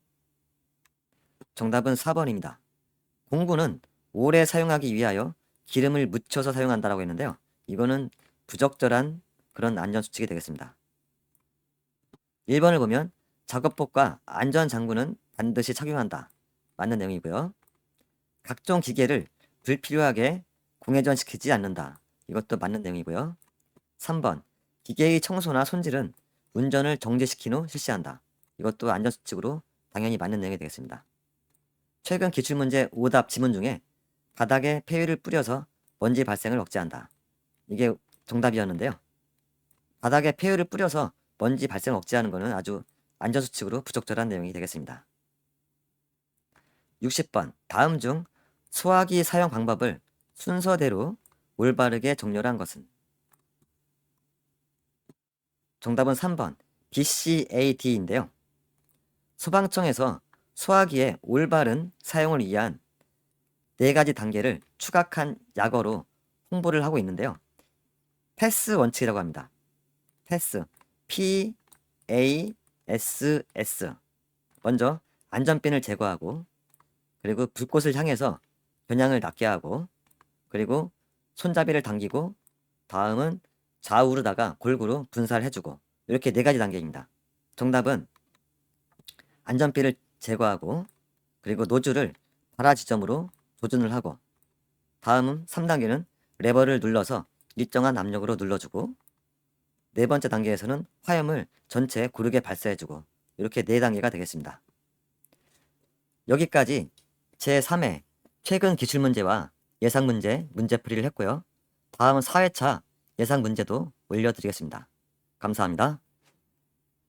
정답은 4번입니다. 공구는 오래 사용하기 위하여 기름을 묻혀서 사용한다라고 했는데요. 이거는 부적절한 그런 안전수칙이 되겠습니다. 1번을 보면 작업복과 안전장구는 반드시 착용한다. 맞는 내용이고요. 각종 기계를 불필요하게 공회전시키지 않는다. 이것도 맞는 내용이고요. 3번 기계의 청소나 손질은 운전을 정지시킨 후 실시한다. 이것도 안전수칙으로 당연히 맞는 내용이 되겠습니다. 최근 기출문제 오답 지문 중에 바닥에 폐유를 뿌려서 먼지 발생을 억제한다. 이게 정답이었는데요. 바닥에 폐유를 뿌려서 먼지 발생을 억제하는 것은 아주 안전수칙으로 부적절한 내용이 되겠습니다. 60번 다음 중 소화기 사용 방법을 순서대로 올바르게 정렬한 것은? 정답은 3번 BCAD인데요. 소방청에서 소화기의 올바른 사용을 위한 4가지 단계를 추각한 약어로 홍보를 하고 있는데요. 패스 원칙이라고 합니다. 패스, PASS. 먼저 안전핀을 제거하고, 그리고 불꽃을 향해서 겨냥을 낮게 하고, 그리고 손잡이를 당기고, 다음은 좌우로다가 골고루 분사를 해주고, 이렇게 4가지 단계입니다. 정답은 안전핀을 제거하고, 그리고 노즐을 발화 지점으로 조준을 하고, 다음은 3단계는 레버를 눌러서 일정한 압력으로 눌러주고, 4번째 단계에서는 화염을 전체에 고르게 발사해주고, 이렇게 4단계가 되겠습니다. 여기까지 제3회 최근 기출문제와 예상문제 문제풀이를 했고요. 다음은 4회차 예상문제도 올려드리겠습니다. 감사합니다.